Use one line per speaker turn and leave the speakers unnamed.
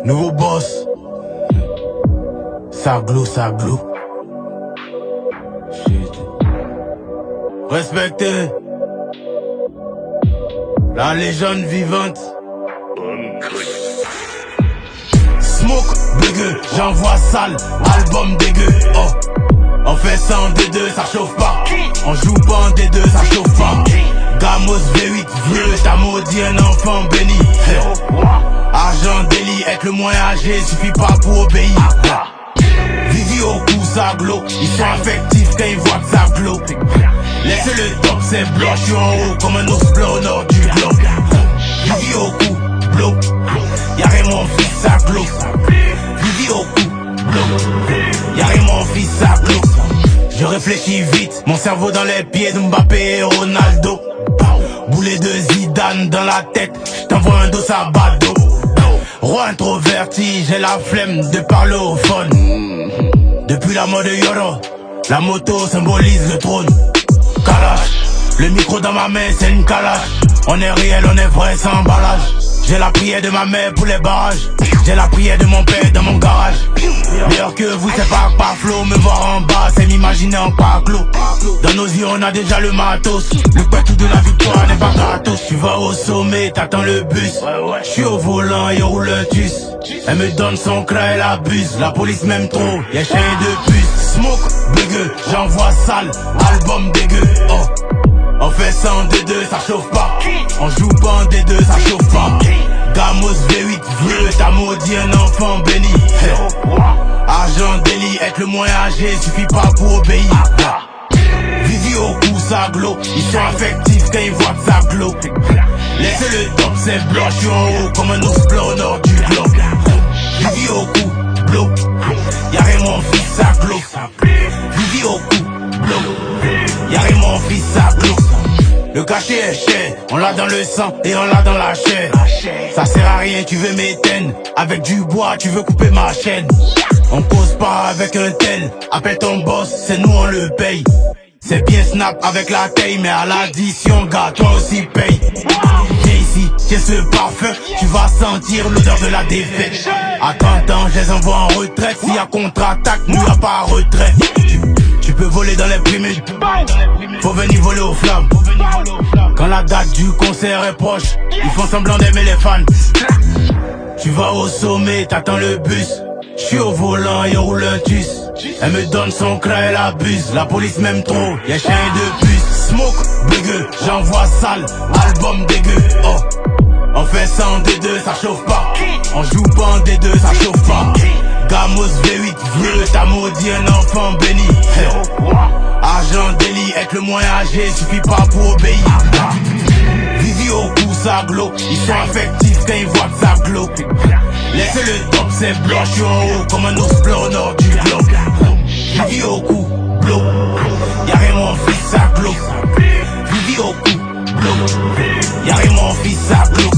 Nouveau boss. Saglo. Respectez la légende vivante. Smoke, dégueu, j'envoie sale, album dégueu. Oh, on fait ça en D2, ça chauffe pas. On joue pas en D2, ça chauffe pas. Gamos V8, vieux, t'as maudit un enfant béni. Argent délit, être le moins âgé, suffit pas pour obéir. Vivi au cou, Saglo, ils sont affectifs quand ils voient que ça glow. Laissez le top, c'est blanc, je suis en haut comme un ours blanc au nord du globe. Vivi au cou, blow, y'a rien mon fils, Saglo. Vivi au cou, blow, y'a rien mon fils, Saglo. Je réfléchis vite, mon cerveau dans les pieds de Mbappé et Ronaldo. Boulet de Zidane dans la tête, j't'envoie un dos à bado. Roi introverti, j'ai la flemme de parler au phone. Depuis la mort de Yoro, la moto symbolise le trône. Kalash, le micro dans ma main c'est une calache. On est réel, on est vrai sans emballage. J'ai la prière de ma mère pour les barrages. J'ai la prière de mon père dans mon garage. Meilleur que vous c'est pas par flow. Me voir en bas c'est m'imaginer en parclos. Dans nos yeux on a déjà le matos. Le tout de la victoire n'est pas gratos. Tu vas au sommet, t'attends le bus. J'suis au volant et on roule un tus. Elle me donne son craie, elle abuse. La police m'aime trop, y'a chien de puce. Smoke, dégueu, j'envoie sale, album dégueu. Oh, on fait ça en D2, ça chauffe pas. On joue pas en D2, ça chauffe pas. Gamos V8, vieux, t'as maudit un enfant béni. Argent délit, être le moins âgé, suffit pas pour obéir. Vivi au cou, Saglo, ils sont affectifs quand ils voient que ça glow. Laissez le top, c'est blanc, je suis en haut comme un ours blanc au nord du globe. Vivi au cou, blow, y'a rien mon fils, Saglo. Vivi au cou, blow, y'a rien mon fils, Saglo. Le cachet est cher, on l'a dans le sang et on l'a dans la chair. Ça sert à rien, tu veux m'éteindre. Avec du bois, tu veux couper ma chaîne. On cause pas avec un tel, appelle ton boss, c'est nous on le paye. C'est bien snap avec la taille, mais à l'addition, gars, toi aussi paye. Viens ici, tiens ce parfum, tu vas sentir l'odeur de la défaite. À 30 ans, je les envoie en retraite, s'il y a contre-attaque, nous y'a pas retraite. Tu peux voler dans les primaires, faut venir voler aux flammes. Quand la date du concert est proche, ils font semblant d'aimer les fans. Tu vas au sommet, t'attends le bus. J'suis au volant et on roule un tus. Elle me donne son craie, elle abuse. La police m'aime trop, y'a chien de puce. Smoke, dégueu, j'envoie sale, album dégueu. Oh, on fait ça en D2, ça chauffe pas. On joue pas en D2, ça chauffe pas. Gamos V8, vieux, t'as maudit un enfant béni. Argent délit, être le moins âgé, suffit pas pour obéir. Vivi au cou, Saglo, ils sont affectifs quand ils voient que ça glow. Laissez le top, c'est blanc, je suis en haut comme un ours blanc au nord du globe. Vivi au cou, blow, y'a rien mon fils, Saglo. Vivi au cou, blow, y'a rien mon fils, Saglo.